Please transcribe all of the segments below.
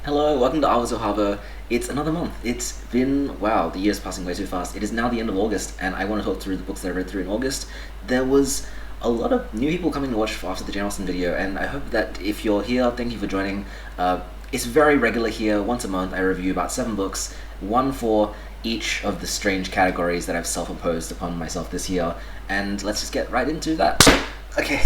Hello, welcome to Arvos Harvo. It's another month. It's been, wow, the year's passing way too fast. It is now the end of August, and I want to talk through the books that I read through in August. There was a lot of new people coming to watch after the Jane Austen video, and I hope that if you're here, thank you for joining. It's very regular here. Once a month, I review about 7 books, one for each of the strange categories that I've self-imposed upon myself this year, and let's just get right into that. Okay,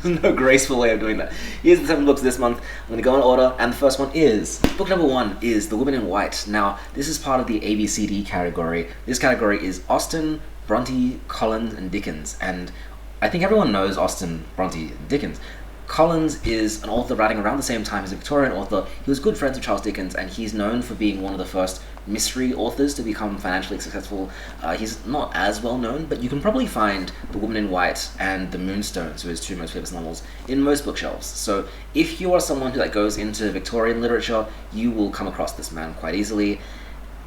there was no graceful way of doing that. Here's the 7 books this month. I'm going to go in order, and the first one is... Book number 1 is The Woman in White. Now, this is part of the ABCD category. This category is Austen, Bronte, Collins, and Dickens. And I think everyone knows Austen, Bronte, and Dickens. Collins is an author writing around the same time as a Victorian author. He was good friends with Charles Dickens, and he's known for being one of the first mystery authors to become financially successful. He's not as well known, but you can probably find The Woman in White and The Moonstones, who are his 2 most famous novels, in most bookshelves. So if you are someone who goes into Victorian literature, you will come across this man quite easily.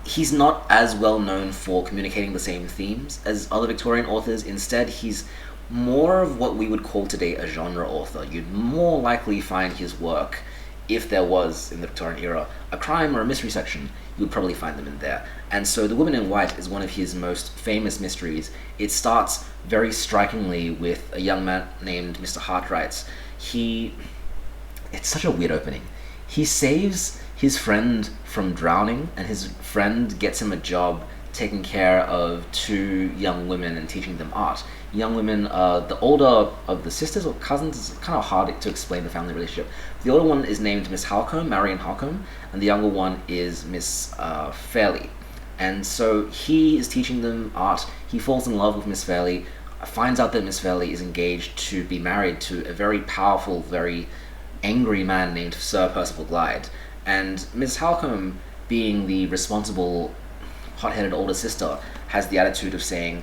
He's not as well known for communicating the same themes as other Victorian authors. Instead, he's more of what we would call today a genre author. You'd more likely find his work, if there was, in the Victorian era, a crime or a mystery section, you would probably find them in there. And so The Woman in White is one of his most famous mysteries. It starts very strikingly with a young man named Mr. Hartwright. It's such a weird opening. He saves his friend from drowning, and his friend gets him a job taking care of 2 young women and teaching them art. Young women, the older of the sisters or cousins, it's kind of hard to explain the family relationship. The older one is named Miss Halcombe, Marion Halcombe, and the younger one is Miss Fairley. And so he is teaching them art. He falls in love with Miss Fairley, finds out that Miss Fairley is engaged to be married to a very powerful, very angry man named Sir Percival Glyde. And Miss Halcombe, being the responsible, hot-headed older sister, has the attitude of saying,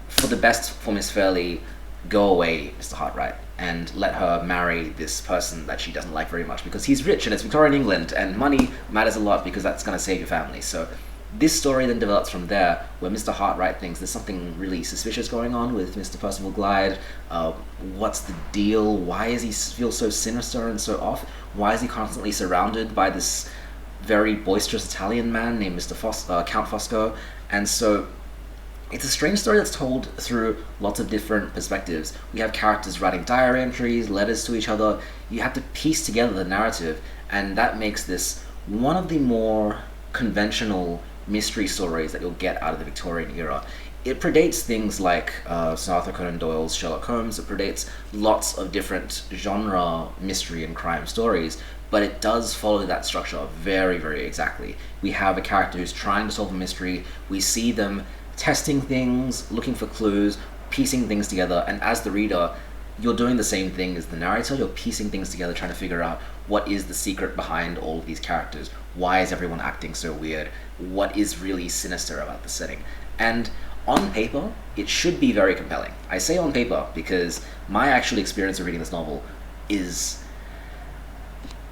for the best for Miss Fairley, go away, Mr. Hartwright, and let her marry this person that she doesn't like very much because he's rich and it's Victorian England and money matters a lot because that's going to save your family. So this story then develops from there, where Mr. Hartwright thinks there's something really suspicious going on with Mr. Percival Glyde. What's the deal? Why does he feel so sinister and so off? Why is he constantly surrounded by this very boisterous Italian man named Count Fosco? And so it's a strange story that's told through lots of different perspectives. We have characters writing diary entries, letters to each other. You have to piece together the narrative, and that makes this one of the more conventional mystery stories that you'll get out of the Victorian era. It predates things like Sir Arthur Conan Doyle's Sherlock Holmes. It predates lots of different genre mystery and crime stories, but it does follow that structure very, very exactly. We have a character who's trying to solve a mystery. We see them testing things, looking for clues, piecing things together, and as the reader, you're doing the same thing as the narrator. You're piecing things together, trying to figure out what is the secret behind all of these characters. Why is everyone acting so weird? What is really sinister about the setting? And on paper, it should be very compelling. I say on paper because my actual experience of reading this novel is...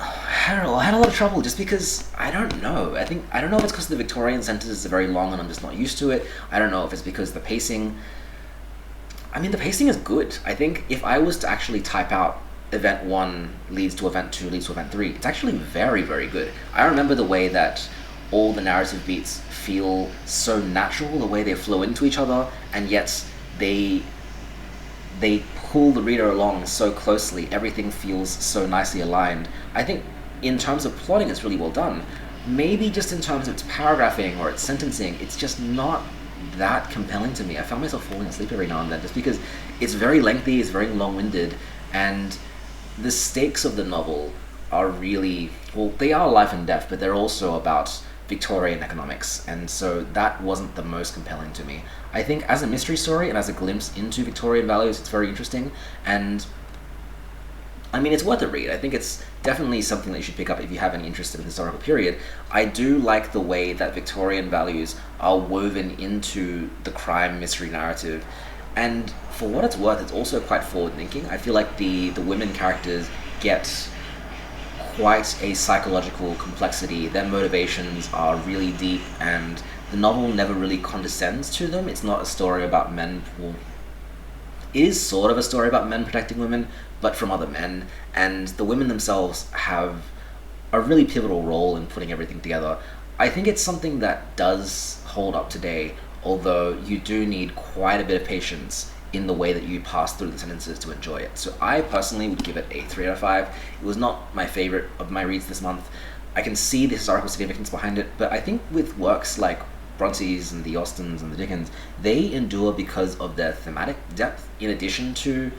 I had a lot of trouble just because I don't know. I don't know if it's because the Victorian sentences are very long and I'm just not used to it. I don't know if it's because the pacing... the pacing is good. I think if I was to actually type out event 1 leads to event 2 leads to event 3, it's actually very, very good. I remember the way that all the narrative beats feel so natural, the way they flow into each other, and yet they pull the reader along so closely. Everything feels so nicely aligned. I think in terms of plotting, it's really well done. Maybe just in terms of its paragraphing or its sentencing, it's just not that compelling to me. I found myself falling asleep every now and then just because it's very lengthy, it's very long-winded, and the stakes of the novel are really, well, they are life and death, but they're also about Victorian economics, and so that wasn't the most compelling to me. I think as a mystery story and as a glimpse into Victorian values, it's very interesting, and it's worth a read. I think it's definitely something that you should pick up if you have any interest in the historical period. I do like the way that Victorian values are woven into the crime mystery narrative, and for what it's worth, it's also quite forward-thinking. I feel like the women characters get quite a psychological complexity. Their motivations are really deep, and the novel never really condescends to them. It's not a story about men. Well, it is sort of a story about men protecting women, but from other men, and the women themselves have a really pivotal role in putting everything together. I think it's something that does hold up today, although you do need quite a bit of patience in the way that you pass through the sentences to enjoy it. So I personally would give it a 3 out of 5. It was not my favorite of my reads this month. I can see the historical significance behind it, but I think with works like Bronte's and the Austens and the Dickens, they endure because of their thematic depth, in addition to,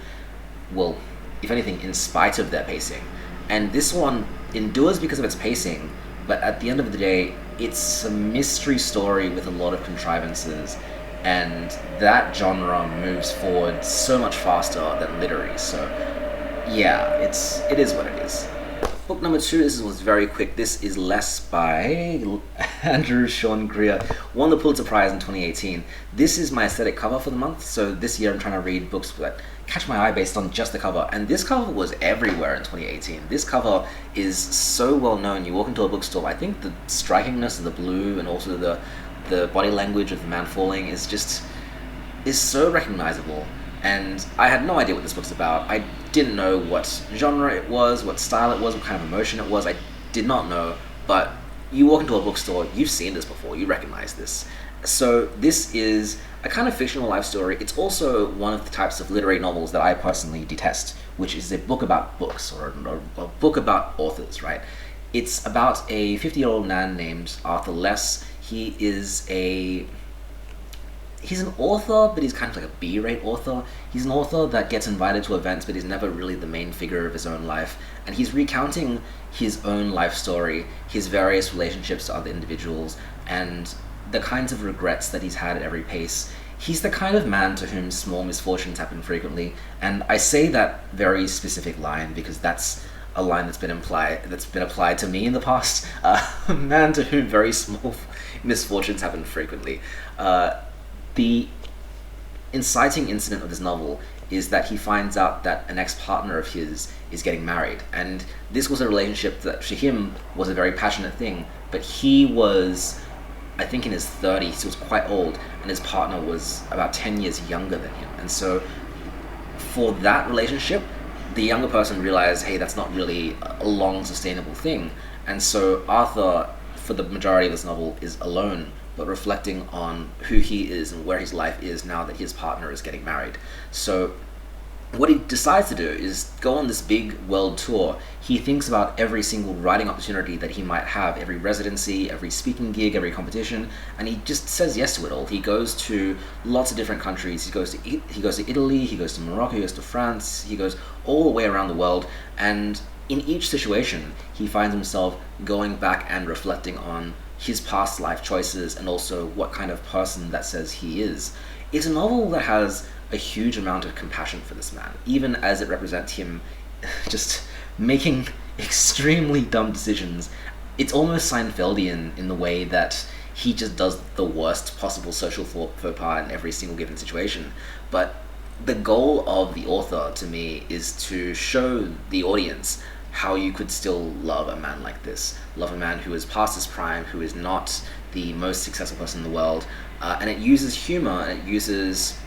well, if anything, in spite of their pacing. And this one endures because of its pacing, but at the end of the day, it's a mystery story with a lot of contrivances, and that genre moves forward so much faster than literary. So yeah, it is what it is. Book number 2, this was very quick. This is Less by Andrew Sean Greer. Won the Pulitzer Prize in 2018. This is my aesthetic cover for the month. So this year I'm trying to read books that catch my eye based on just the cover. And this cover was everywhere in 2018. This cover is so well known. You walk into a bookstore, I think the strikingness of the blue and also the body language of the man falling is so recognizable. And I had no idea what this book's about. I didn't know what genre it was, what style it was, what kind of emotion it was. I did not know, but you walk into a bookstore, you've seen this before, you recognize this. So this is a kind of fictional life story. It's also one of the types of literary novels that I personally detest, which is a book about books, or a book about authors, right? It's about a 50-year-old man named Arthur Less. He's an author, but he's kind of like a B-rate author. He's an author that gets invited to events, but he's never really the main figure of his own life. And he's recounting his own life story, his various relationships to other individuals, and the kinds of regrets that he's had at every pace. He's the kind of man to whom small misfortunes happen frequently. And I say that very specific line because that's a line that's been applied to me in the past. A man to whom very small misfortunes happen frequently. The inciting incident of this novel is that he finds out that an ex-partner of his is getting married, and this was a relationship that to him was a very passionate thing, but he was, I think, in his 30s, he was quite old, and his partner was about 10 years younger than him. And so for that relationship, the younger person realized, hey, that's not really a long sustainable thing. And so Arthur, for the majority of this novel, is alone, but reflecting on who he is and where his life is now that his partner is getting married. So what he decides to do is go on this big world tour. He thinks about every single writing opportunity that he might have, every residency, every speaking gig, every competition, and he just says yes to it all. He goes to lots of different countries. He goes to Italy, he goes to Morocco, he goes to France, he goes all the way around the world, and in each situation, he finds himself going back and reflecting on his past life choices and also what kind of person that says he is. It's a novel that has a huge amount of compassion for this man, even as it represents him just making extremely dumb decisions. It's almost Seinfeldian in the way that he just does the worst possible social faux pas in every single given situation. But the goal of the author, to me, is to show the audience how you could still love a man like this. Love a man who is past his prime, who is not the most successful person in the world. And it uses humor, and it uses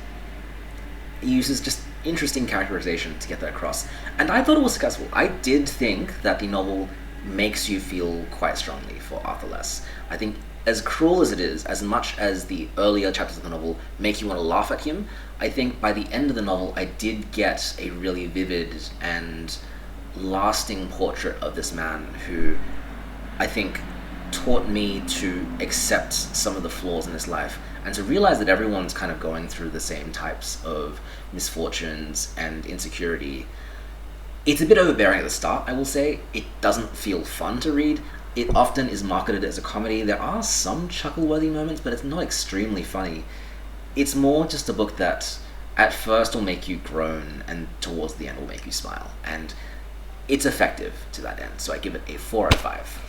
just interesting characterization to get that across. And I thought it was successful. I did think that the novel makes you feel quite strongly for Arthur Less. I think as cruel as it is, as much as the earlier chapters of the novel make you want to laugh at him, I think by the end of the novel I did get a really vivid and lasting portrait of this man who I think taught me to accept some of the flaws in his life and to realize that everyone's kind of going through the same types of misfortunes and insecurity. It's a bit overbearing at the start, I will say. It doesn't feel fun to read. It often is marketed as a comedy. There are some chuckle-worthy moments, but it's not extremely funny. It's more just a book that at first will make you groan and towards the end will make you smile. And it's effective to that end, so I give it a 4 out of 5.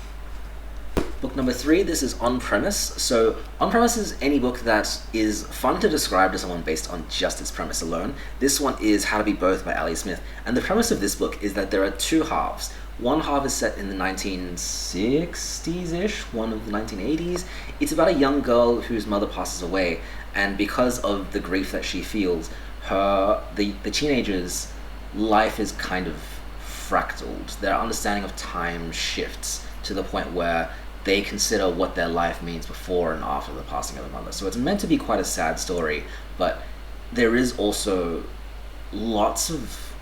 Book number 3, this is On Premise. So On Premise is any book that is fun to describe to someone based on just its premise alone. This one is How to Be Both by Ali Smith, and the premise of this book is that there are two halves. One half is set in the 1960s-ish, one of the 1980s. It's about a young girl whose mother passes away, and because of the grief that she feels, the teenager's life is kind of fractaled. Their understanding of time shifts to the point where they consider what their life means before and after the passing of their mother. So it's meant to be quite a sad story, but there is also lots of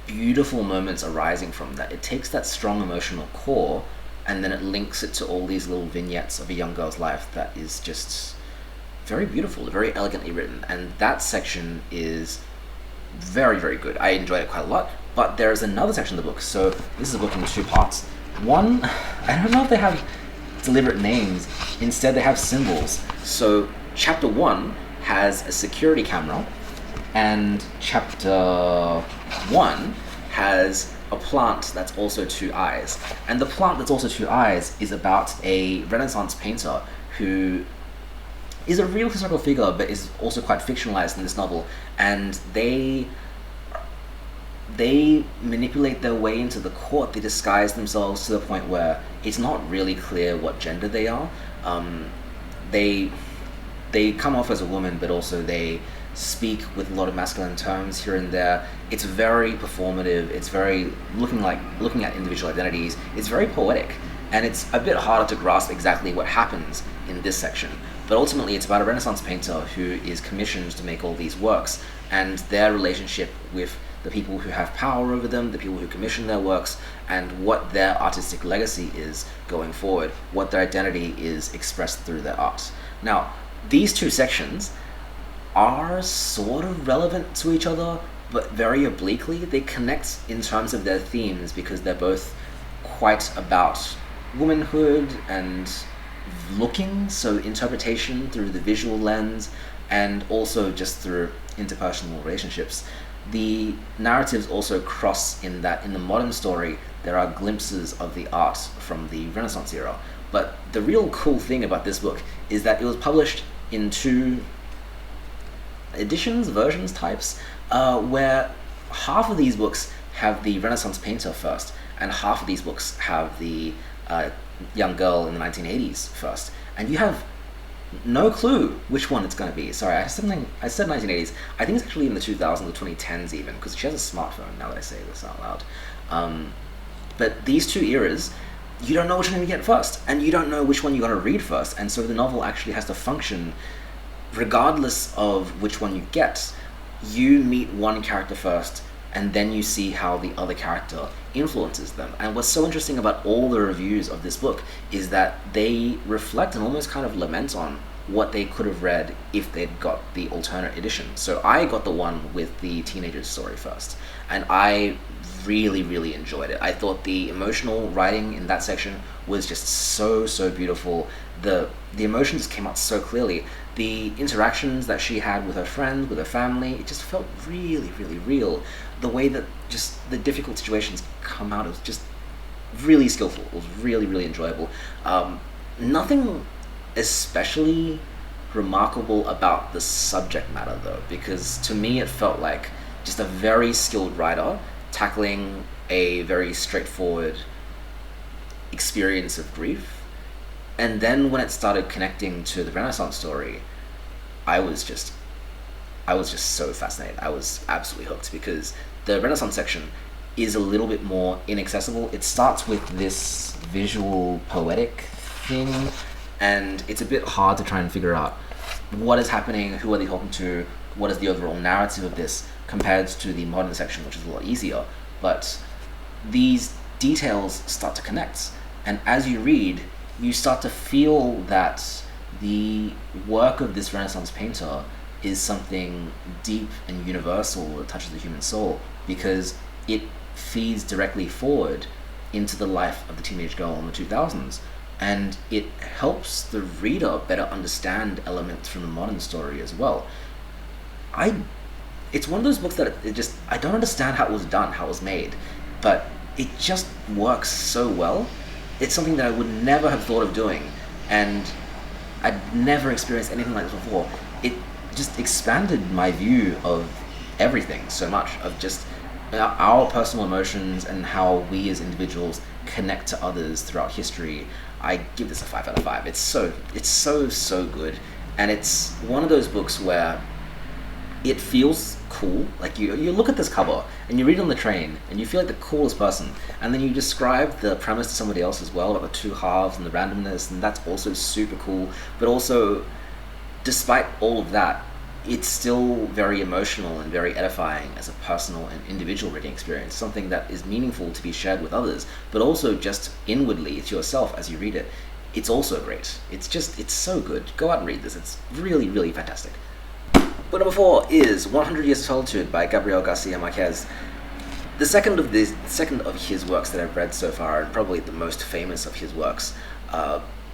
beautiful moments arising from that. It takes that strong emotional core and then it links it to all these little vignettes of a young girl's life that is just very beautiful, very elegantly written. And that section is very, very good. I enjoyed it quite a lot. But there's another section of the book. So this is a book in two parts. One, I don't know if they have deliberate names. Instead, they have symbols. So chapter 1 has a security camera, and chapter 1 has a plant that's also two eyes. And the plant that's also two eyes is about a Renaissance painter who is a real historical figure, but is also quite fictionalized in this novel. And they manipulate their way into the court. They disguise themselves to the point where it's not really clear what gender they are. They come off as a woman, but also they speak with a lot of masculine terms here and there. It's very performative. It's very looking at individual identities. It's very poetic, and it's a bit harder to grasp exactly what happens in this section. But ultimately, it's about a Renaissance painter who is commissioned to make all these works, and their relationship with the people who have power over them, the people who commission their works, and what their artistic legacy is going forward, what their identity is expressed through their art. Now, these two sections are sort of relevant to each other, but very obliquely. They connect in terms of their themes because they're both quite about womanhood and looking, so interpretation through the visual lens, and also just through interpersonal relationships. The narratives also cross in that in the modern story there are glimpses of the art from the Renaissance era. But the real cool thing about this book is that it was published in two editions, versions, types, where half of these books have the Renaissance painter first, and half of these books have the young girl in the 1980s first. And you have no clue which one it's going to be. Sorry, I said 1980s. I think it's actually in the 2000s or 2010s even, because she has a smartphone now that I say this out loud. But these two eras, you don't know which one you get first, and you don't know which one you got to read first, and so the novel actually has to function regardless of which one you get. You meet one character first, and then you see how the other character influences them. And what's so interesting about all the reviews of this book is that they reflect and almost kind of lament on what they could have read if they'd got the alternate edition. So I got the one with the teenager's story first, and I really, really enjoyed it. I thought the emotional writing in that section was just so beautiful. The emotions came out so clearly. The interactions that she had with her friends, with her family, it just felt really, really real. The way that just the difficult situations come out, it was just really skillful. It was really, really enjoyable. Nothing especially remarkable about the subject matter though, because to me it felt like just a very skilled writer tackling a very straightforward experience of grief. And then when it started connecting to the Renaissance story, I was just so fascinated. I was absolutely hooked because the Renaissance section is a little bit more inaccessible. It starts with this visual poetic thing, and it's a bit hard to try and figure out what is happening, who are they talking to, what is the overall narrative of this, compared to the modern section, which is a lot easier. But these details start to connect, and as you read, you start to feel that the work of this Renaissance painter is something deep and universal that touches the human soul, because it feeds directly forward into the life of the teenage girl in the 2000s, and it helps the reader better understand elements from the modern story as well. It's one of those books that I don't understand how it was done, how it was made, but it just works so well. It's something that I would never have thought of doing, and I'd never experienced anything like this before. It just expanded my view of everything so much, of just our personal emotions and how we as individuals connect to others throughout history. I give this a 5 out of 5. It's so good, and it's one of those books where it feels cool. Like you look at this cover and you read it on the train and you feel like the coolest person, and then you describe the premise to somebody else as well about the two halves and the randomness, and that's also super cool. But also, despite all of that, it's still very emotional and very edifying as a personal and individual reading experience, something that is meaningful to be shared with others, but also just inwardly to yourself as you read it. It's also great. It's so good. Go out and read this. It's really, really fantastic. Book number 4 is 100 Years of Solitude by Gabriel Garcia Marquez. The second of his works that I've read so far, and probably the most famous of his works.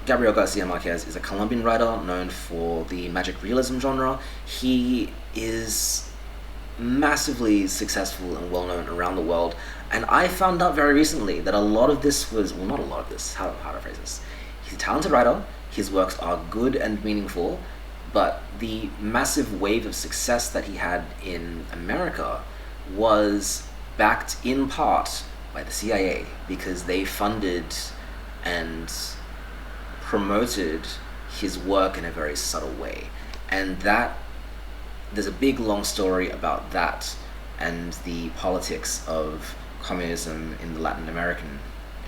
Gabriel Garcia Marquez is a Colombian writer known for the magic realism genre. He is massively successful and well known around the world, and I found out very recently that a lot of this was, well, not a lot of this, how to phrase this. He's a talented writer, his works are good and meaningful, but the massive wave of success that he had in America was backed in part by the CIA, because they funded and promoted his work in a very subtle way. And that, there's a big long story about that and the politics of communism in the Latin American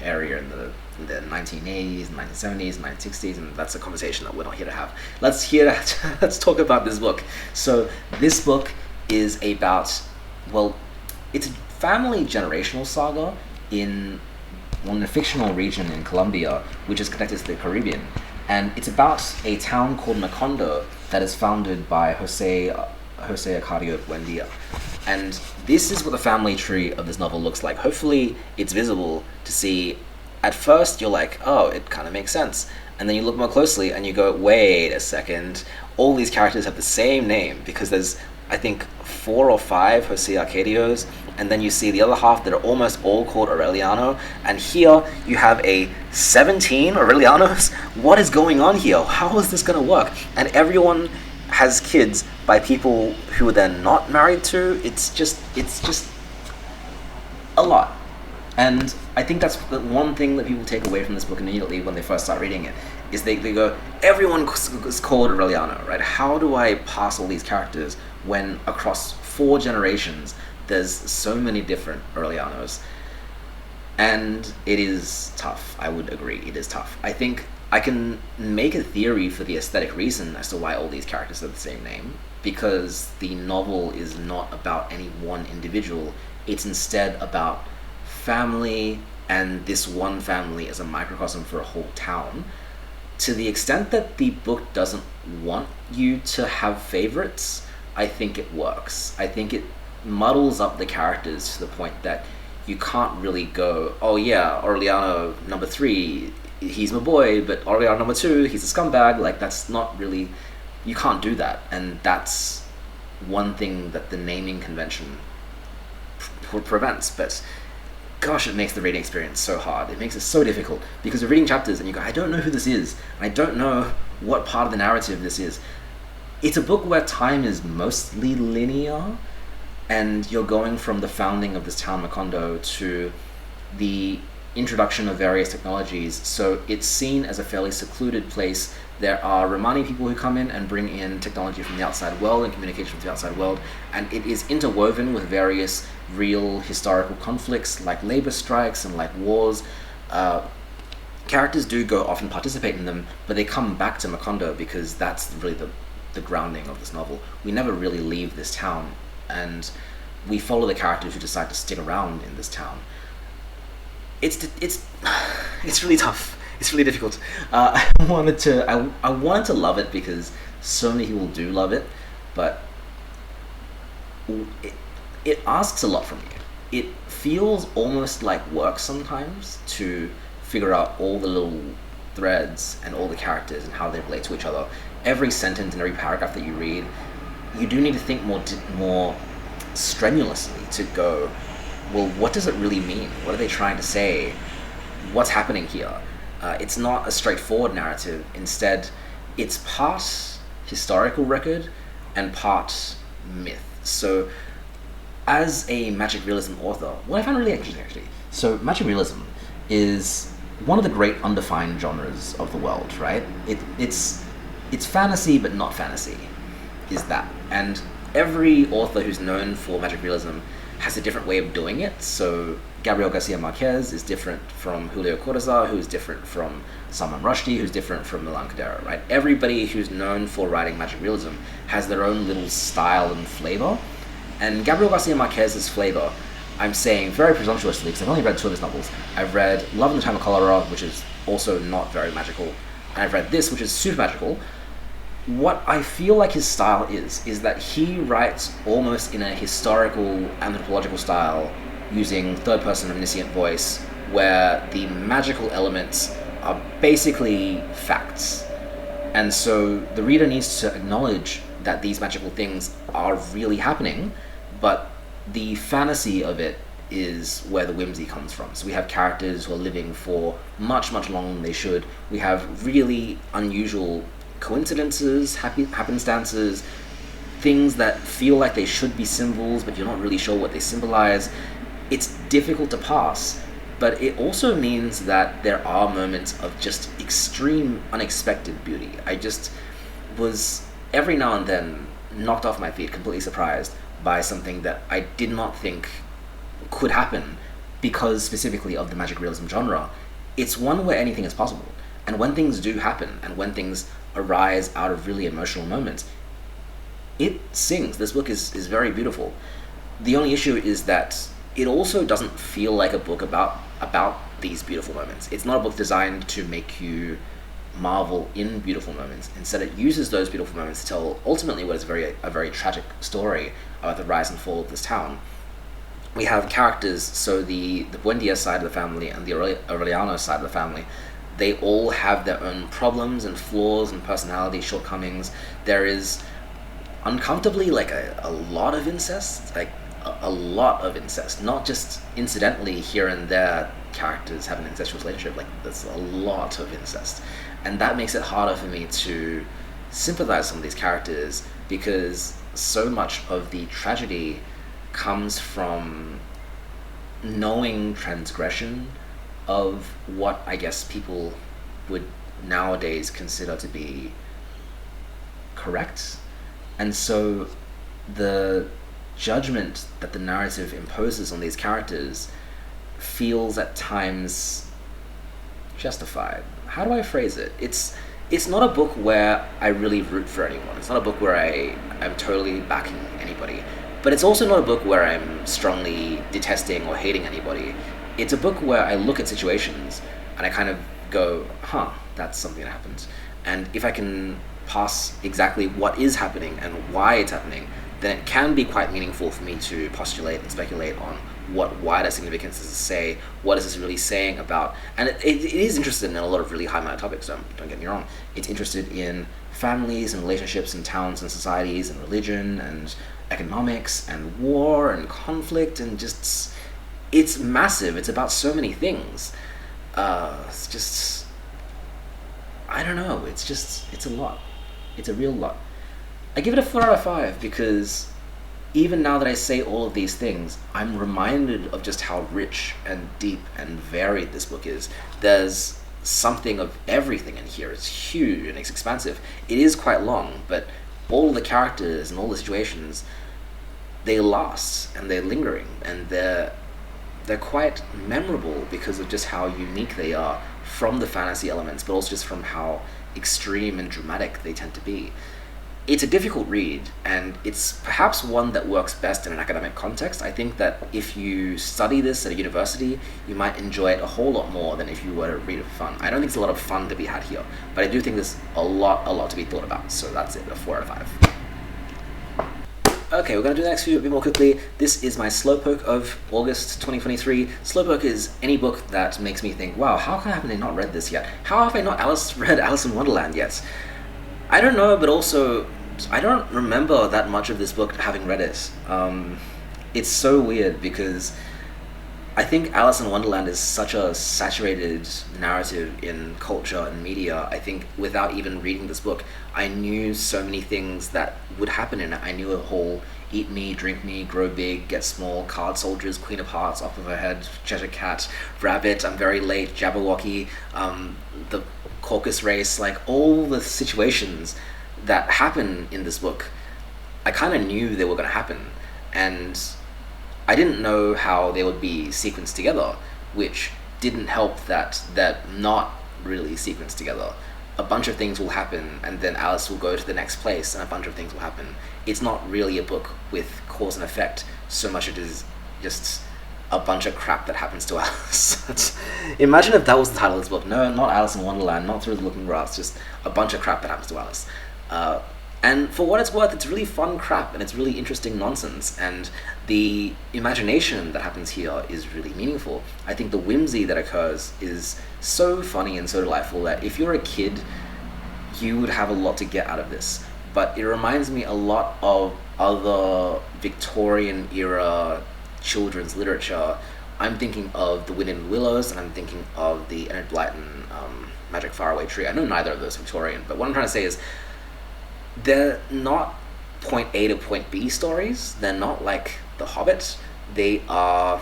area in the 1980s, 1970s, 1960s, and that's a conversation that we're not here to have. Let's talk about this book. So this book is about, well, it's a family generational saga in a fictional region in Colombia, which is connected to the Caribbean. And it's about a town called Macondo that is founded by Jose Arcadio Buendia. And this is what the family tree of this novel looks like. Hopefully it's visible to see. At first you're like, oh, it kind of makes sense. And then you look more closely and you go, wait a second, all these characters have the same name, because there's, I think, 4 or 5 Jose Arcadios, and then you see the other half that are almost all called Aureliano, and here you have a 17 Aurelianos. What is going on here? How is this going to work? And everyone has kids by people who they're not married to. It's just a lot. And I think that's the one thing that people take away from this book immediately when they first start reading it, is they go, everyone is called Aureliano, right? How do I pass all these characters when across 4 generations there's so many different Aurelianos? And it is tough. I would agree, it is tough. I think I can make a theory for the aesthetic reason as to why all these characters have the same name, because the novel is not about any one individual. It's instead about family, and this one family as a microcosm for a whole town, to the extent that the book doesn't want you to have favorites. I think it works. I think it muddles up the characters to the point that you can't really go, oh yeah, Aureliano number 3, he's my boy, but Aureliano number 2, he's a scumbag. Like, that's not really, you can't do that. And that's one thing that the naming convention prevents. But gosh, it makes the reading experience so hard. It makes it so difficult, because you're reading chapters and you go, I don't know who this is. I don't know what part of the narrative this is. It's a book where time is mostly linear, and you're going from the founding of this town, Macondo, to the introduction of various technologies. So it's seen as a fairly secluded place. There are Romani people who come in and bring in technology from the outside world and communication with the outside world, and it is interwoven with various real historical conflicts like labor strikes and like wars. Characters do go off and participate in them, but they come back to Macondo because that's really the grounding of this novel. We never really leave this town, and we follow the characters who decide to stick around in this town. It's really tough. It's really difficult. I wanted to love it because so many people do love it, but it asks a lot from you. It feels almost like work sometimes to figure out all the little threads and all the characters and how they relate to each other. Every sentence and every paragraph that you read, you do need to think more strenuously to go, well, what does it really mean? What are they trying to say? What's happening here? It's not a straightforward narrative. Instead, it's part historical record and part myth. So, as a magic realism author, what I found really interesting, actually, so magic realism is one of the great undefined genres of the world, right? It's fantasy, but not fantasy, is that. And every author who's known for magic realism has a different way of doing it. So Gabriel Garcia Marquez is different from Julio Cortázar, who is different from Salman Rushdie, who's different from Milan Kundera, right? Everybody who's known for writing magic realism has their own little style and flavor. And Gabriel Garcia Marquez's flavor, I'm saying very presumptuously, because I've only read two of his novels. I've read Love in the Time of Cholera, which is also not very magical, and I've read this, which is super magical. What I feel like his style is that he writes almost in a historical, anthropological style, using third-person omniscient voice, where the magical elements are basically facts. And so the reader needs to acknowledge that these magical things are really happening, but the fantasy of it is where the whimsy comes from. So we have characters who are living for much, much longer than they should. We have really unusual coincidences, happenstances, things that feel like they should be symbols, but you're not really sure what they symbolize. It's difficult to pass, but it also means that there are moments of just extreme, unexpected beauty. I just was, every now and then, knocked off my feet, completely surprised by something that I did not think could happen because specifically of the magic realism genre. It's one where anything is possible. And when things do happen, and when things arise out of really emotional moments, it sings. This book is very beautiful. The only issue is that it also doesn't feel like a book about these beautiful moments. It's not a book designed to make you marvel in beautiful moments. Instead, it uses those beautiful moments to tell ultimately what is a very tragic story about the rise and fall of this town. We have characters, so the Buendia side of the family and the Aureliano side of the family, they all have their own problems and flaws and personality shortcomings. There is uncomfortably like a lot of incest, like a lot of incest, not just incidentally here and there characters have an incestuous relationship, like there's a lot of incest. And that makes it harder for me to sympathize with some of these characters, because so much of the tragedy comes from knowing transgression of what I guess people would nowadays consider to be correct. And so the judgment that the narrative imposes on these characters feels at times justified. How do I phrase it? It's not a book where I really root for anyone. It's not a book where I'm totally backing anybody. But it's also not a book where I'm strongly detesting or hating anybody. It's a book where I look at situations and I kind of go, that's something that happened. And if I can pass exactly what is happening and why it's happening, then it can be quite meaningful for me to postulate and speculate on what wider significance does it say, what is this really saying about, and it is interested in a lot of really high-minded topics, don't get me wrong. It's interested in families and relationships and towns and societies and religion and economics and war and conflict, and just, it's massive. It's about so many things. It's just, I don't know, it's a lot. It's a real lot. I give it a 4 out of 5 because even now that I say all of these things, I'm reminded of just how rich and deep and varied this book is. There's something of everything in here. It's huge and it's expansive. It is quite long, but all the characters and all the situations, they last and they're lingering, and they're quite memorable because of just how unique they are from the fantasy elements, but also just from how extreme and dramatic they tend to be. It's a difficult read, and it's perhaps one that works best in an academic context. I think that if you study this at a university, you might enjoy it a whole lot more than if you were to read it for fun. I don't think there's a lot of fun to be had here, but I do think there's a lot to be thought about. So that's it, a 4 out of 5. Okay, we're going to do the next few a bit more quickly. This is my Slowpoke of August 2023. Slowpoke is any book that makes me think, wow, how haven't I not read this yet? How have I not read Alice in Wonderland yet? I don't know, but also, I don't remember that much of this book having read it. It's so weird because I think Alice in Wonderland is such a saturated narrative in culture and media. I think without even reading this book, I knew so many things that would happen in it. I knew a whole eat me, drink me, grow big, get small, card soldiers, Queen of Hearts, off of her head, Cheshire Cat, Rabbit, I'm very late, Jabberwocky, the Caucus race, like all the situations that happen in this book I kind of knew they were going to happen, and I didn't know how they would be sequenced together, which didn't help that they're not really sequenced together. A bunch of things will happen, and then Alice will go to the next place, and a bunch of things will happen. It's not really a book with cause and effect so much as it is just a bunch of crap that happens to Alice. Imagine if that was the title of this book. No, not Alice in Wonderland, not Through the Looking Glass, just a bunch of crap that happens to Alice. And for what it's worth, it's really fun crap, and it's really interesting nonsense, and the imagination that happens here is really meaningful. I think the whimsy that occurs is so funny and so delightful that if you're a kid, you would have a lot to get out of this. But it reminds me a lot of other Victorian era children's literature. I'm thinking of The Wind in the Willows, and I'm thinking of the Enid Blyton Magic Faraway Tree. I know neither of those are Victorian, but what I'm trying to say is they're not point A to point B stories. They're not like The Hobbit. They are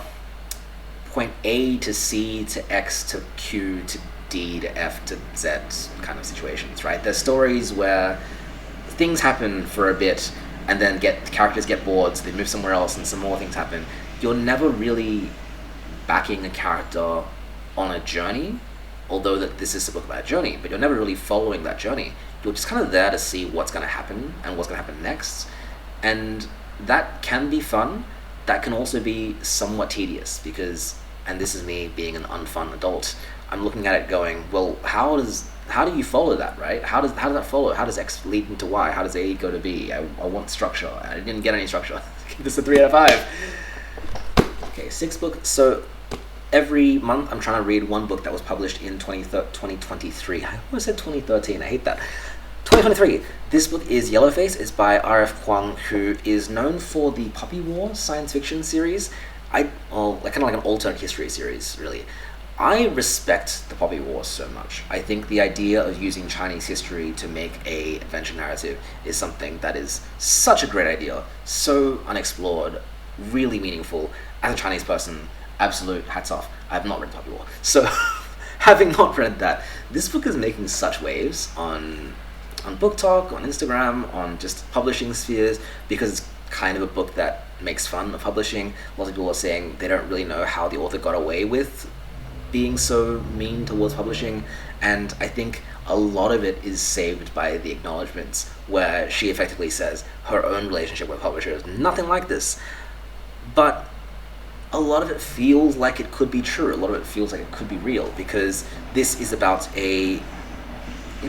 point A to C to X to Q to D to F to Z kind of situations, right? They're stories where things happen for a bit, and then characters get bored, so they move somewhere else, and some more things happen. You're never really backing a character on a journey, although that this is a book about a journey, but you're never really following that journey. You're just kind of there to see what's going to happen and what's going to happen next. And that can be fun. That can also be somewhat tedious because, and this is me being an unfun adult, I'm looking at it going, well, how do you follow that, right? How does that follow? How does X lead into Y? How does A go to B? I want structure. I didn't get any structure. Give this a 3 out of 5. Okay, 6 books. So every month I'm trying to read one book that was published in 2023. I almost said 2013. I hate that. 2023. This book is Yellowface. It's by R.F. Kuang, who is known for the Puppy War science fiction series. Kind of like an alternate history series, really. I respect the Poppy War so much. I think the idea of using Chinese history to make a adventure narrative is something that is such a great idea, so unexplored, really meaningful. As a Chinese person, absolute hats off. I have not read the Poppy War. So, having not read that, this book is making such waves on Book Talk, on Instagram, on just publishing spheres, because it's kind of a book that makes fun of publishing. Lots of people are saying they don't really know how the author got away with being so mean towards publishing, and I think a lot of it is saved by the acknowledgements where she effectively says her own relationship with publishers, nothing like this. But a lot of it feels like it could be true, a lot of it feels like it could be real, because this is about it's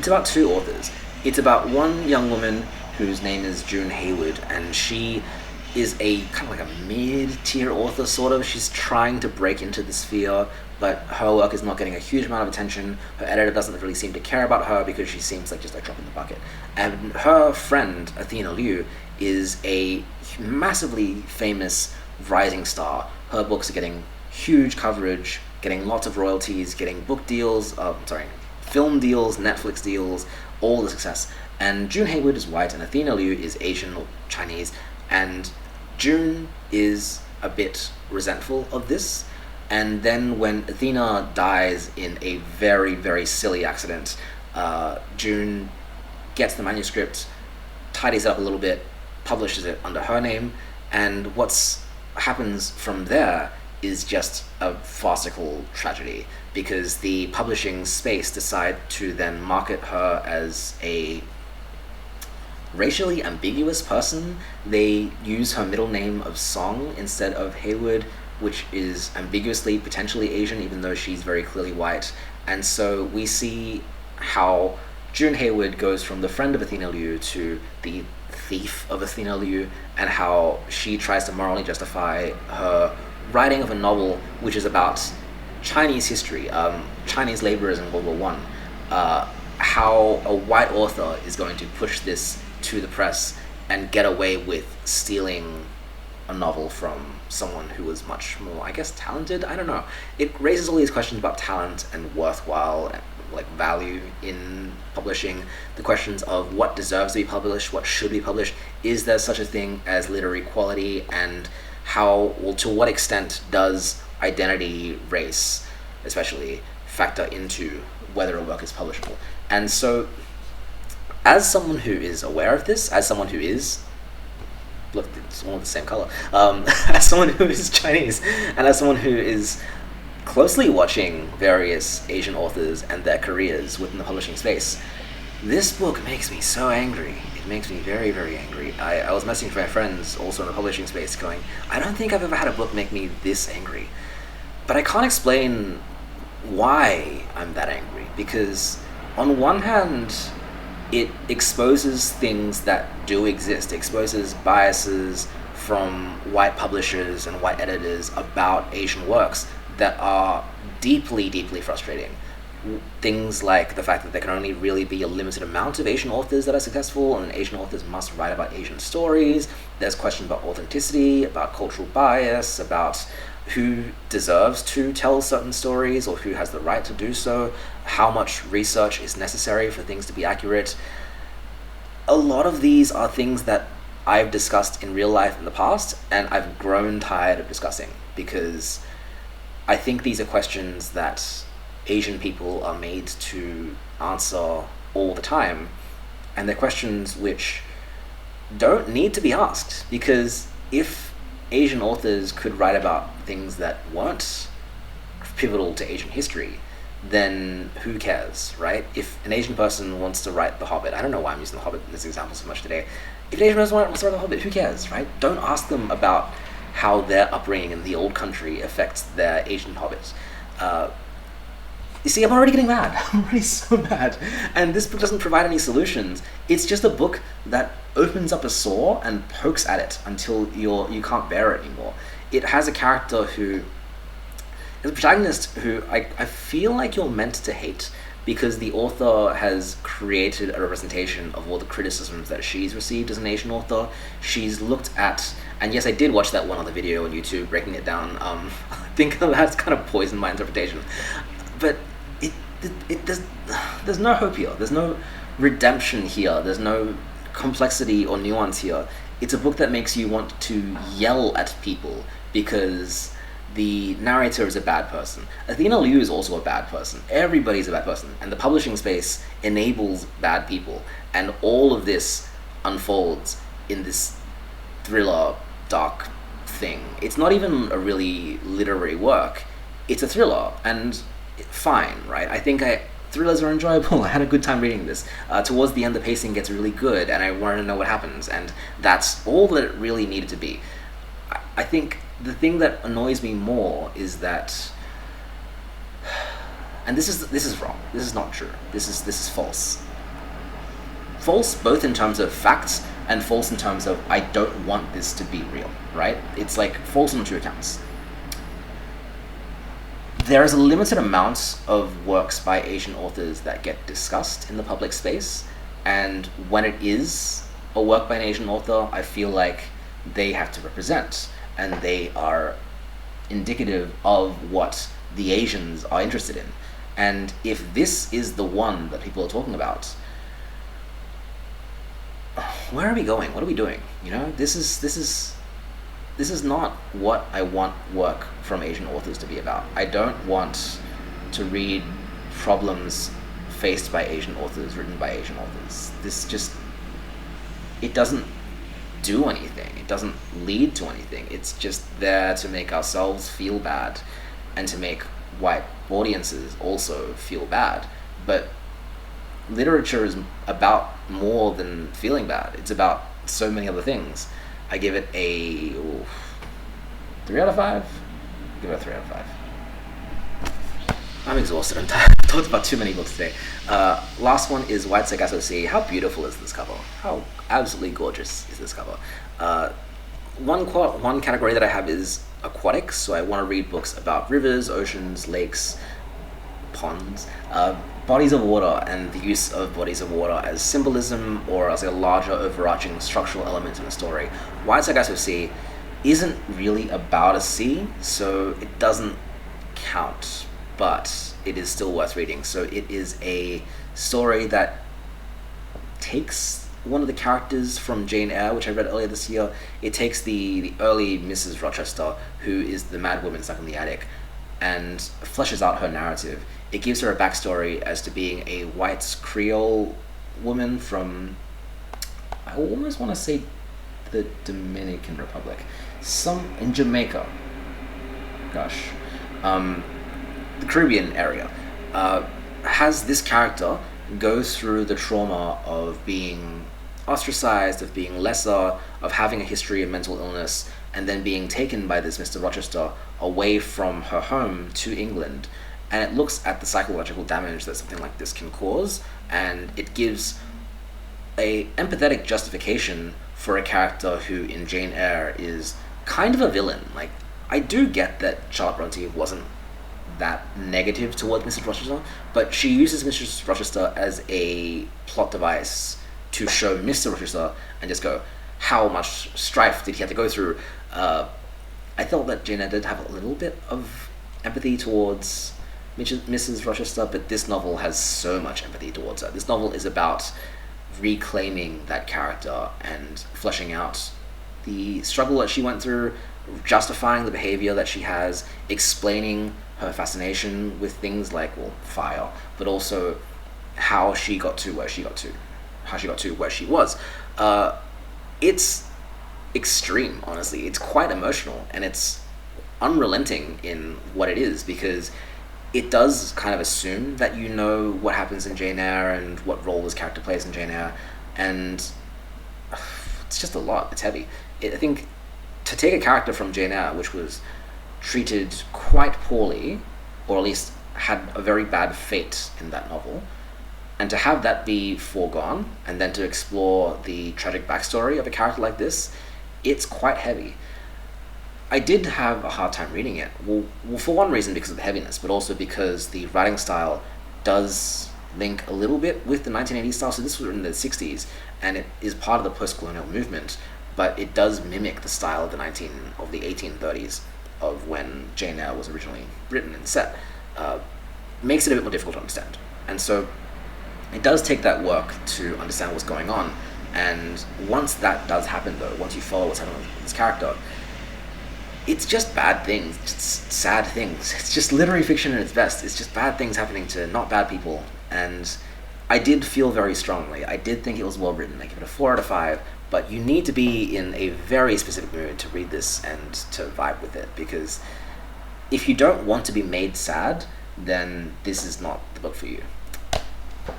about 2 authors. It's about one young woman whose name is June Hayward, and she is a kind of like a mid-tier author, sort of. She's trying to break into the sphere, but her work is not getting a huge amount of attention. Her editor doesn't really seem to care about her because she seems like just a drop in the bucket. And her friend, Athena Liu, is a massively famous rising star. Her books are getting huge coverage, getting lots of royalties, getting book deals, film deals, Netflix deals, all the success. And June Hayward is white, and Athena Liu is Asian or Chinese, and June is a bit resentful of this. And then when Athena dies in a very, very silly accident, June gets the manuscript, tidies it up a little bit, publishes it under her name, and what happens from there is just a farcical tragedy, because the publishing space decide to then market her as a racially ambiguous person. They use her middle name of Song instead of Hayward, which is ambiguously potentially Asian, even though she's very clearly white. And so we see how June Hayward goes from the friend of Athena Liu to the thief of Athena Liu, and how she tries to morally justify her writing of a novel which is about Chinese history, Chinese laborers in World War One. How a white author is going to push this to the press and get away with stealing a novel from someone who was much more, I guess, talented. I don't know. It raises all these questions about talent and worthwhile and like value in publishing. The questions of what deserves to be published, what should be published. Is there such a thing as literary quality, and to what extent does identity, race, especially, factor into whether a work is publishable? And so, as someone who is aware of this, as someone who is look, it's all the same color. As someone who is Chinese, and as someone who is closely watching various Asian authors and their careers within the publishing space, this book makes me so angry. It makes me very, very angry. I was messaging my friends also in the publishing space going, I don't think I've ever had a book make me this angry. But I can't explain why I'm that angry, because on one hand, it exposes things that do exist. It exposes biases from white publishers and white editors about Asian works that are deeply, deeply frustrating. Things like the fact that there can only really be a limited amount of Asian authors that are successful, and Asian authors must write about Asian stories. There's questions about authenticity, about cultural bias, about who deserves to tell certain stories or who has the right to do so, how much research is necessary for things to be accurate. A lot of these are things that I've discussed in real life in the past, and I've grown tired of discussing, because I think these are questions that Asian people are made to answer all the time, and they're questions which don't need to be asked, because if Asian authors could write about things that weren't pivotal to Asian history, then who cares, right? If an Asian person wants to write The Hobbit, I don't know why I'm using The Hobbit in this example so much today. If an Asian person wants to write The Hobbit, who cares, right? Don't ask them about how their upbringing in the old country affects their Asian hobbits. You see, I'm already getting mad. I'm already so mad. And this book doesn't provide any solutions. It's just a book that opens up a sore and pokes at it until you can't bear it anymore. It has a character who is a protagonist who I feel like you're meant to hate, because the author has created a representation of all the criticisms that she's received as an Asian author. She's looked at, and yes, I did watch that one other video on YouTube breaking it down. I think that's kind of poisoned my interpretation. But there's no hope here. There's no redemption here. There's no complexity or nuance here. It's a book that makes you want to yell at people because the narrator is a bad person. Athena Liu is also a bad person. Everybody's a bad person. And the publishing space enables bad people. And all of this unfolds in this thriller, dark thing. It's not even a really literary work. It's a thriller. And fine, right? I think thrillers are enjoyable. I had a good time reading this. Towards the end, the pacing gets really good, and I wanted to know what happens. And that's all that it really needed to be. I think the thing that annoys me more is that, and this is wrong. This is not true. This is false. False both in terms of facts and false in terms of I don't want this to be real, right? It's like false on two accounts. There is a limited amount of works by Asian authors that get discussed in the public space, and when it is a work by an Asian author, I feel like they have to represent, and they are indicative of what the Asians are interested in. And if this is the one that people are talking about, where are we going? What are we doing? You know, this is not what I want work from Asian authors to be about. I don't want to read problems faced by Asian authors written by Asian authors. It doesn't do anything. It doesn't lead to anything. It's just there to make ourselves feel bad and to make white audiences also feel bad. But literature is about more than feeling bad. It's about so many other things. I give it a 3 out of 5. Give it a 3 out of 5. I'm exhausted. I'm tired. I've talked about too many books today. Last one is White Sargasso Sea. How beautiful is this cover? How absolutely gorgeous is this cover? One category that I have is aquatics, so I want to read books about rivers, oceans, lakes, ponds, bodies of water, and the use of bodies of water as symbolism or as a larger overarching structural element in a story. White Sargasso Sea isn't really about a sea, so it doesn't count, but it is still worth reading. So it is a story that takes one of the characters from Jane Eyre, which I read earlier this year. It takes the early Mrs. Rochester, who is the mad woman stuck in the attic, and fleshes out her narrative. It gives her a backstory as to being a white Creole woman from, I almost want to say the Dominican Republic, in Jamaica. Gosh, the Caribbean area, has this character go through the trauma of being ostracized, of being lesser, of having a history of mental illness, and then being taken by this Mr. Rochester away from her home to England. And it looks at the psychological damage that something like this can cause, and it gives a empathetic justification for a character who in Jane Eyre is kind of a villain. Like, I do get that Charlotte Bronte wasn't that negative towards Mrs. Rochester, but she uses Mrs. Rochester as a plot device to show Mr. Rochester and just go, how much strife did he have to go through? I felt that Jane Eyre did have a little bit of empathy towards Mrs. Rochester, but this novel has so much empathy towards her. This novel is about reclaiming that character and fleshing out the struggle that she went through, justifying the behavior that she has, explaining her fascination with things like, well, fire, but also how she got to where she got to, how she got to where she was. It's extreme, honestly. It's quite emotional, and it's unrelenting in what it is, because it does kind of assume that you know what happens in Jane Eyre and what role this character plays in Jane Eyre, and it's just a lot. It's heavy. I think to take a character from Jane Eyre, which was treated quite poorly, or at least had a very bad fate in that novel, and to have that be foregone, and then to explore the tragic backstory of a character like this, it's quite heavy. I did have a hard time reading it. Well, for one reason, because of the heaviness, but also because the writing style does link a little bit with the 1980s style. So this was written in the 60s, and it is part of the post-colonial movement, but it does mimic the style of the 1830s, of when Jane Eyre was originally written and set. Makes it a bit more difficult to understand. And so it does take that work to understand what's going on. And once that does happen, though, once you follow what's happening with this character, it's just bad things, just sad things. It's just literary fiction at its best. It's just bad things happening to not bad people. And I did feel very strongly. I did think it was well written. I give it a 4 out of 5. But you need to be in a very specific mood to read this and to vibe with it. Because if you don't want to be made sad, then this is not the book for you.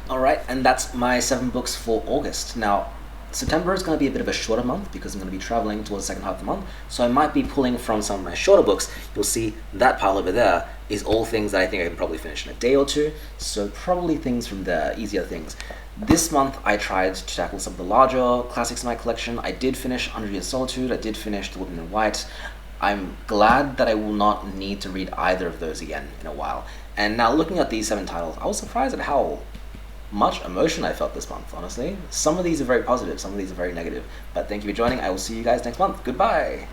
Alright, and that's my 7 books for August. Now, September is going to be a bit of a shorter month because I'm going to be traveling towards the second half of the month, so I might be pulling from some of my shorter books. You'll see that pile over there is all things that I think I can probably finish in a day or two, so probably things from there, easier things. This month I tried to tackle some of the larger classics in my collection. I did finish 100 Years of Solitude, I did finish The Woman in White. I'm glad that I will not need to read either of those again in a while. And now looking at these 7 titles, I was surprised at how much emotion I felt this month, honestly. Some of these are very positive, some of these are very negative. But thank you for joining. I will see you guys next month. Goodbye!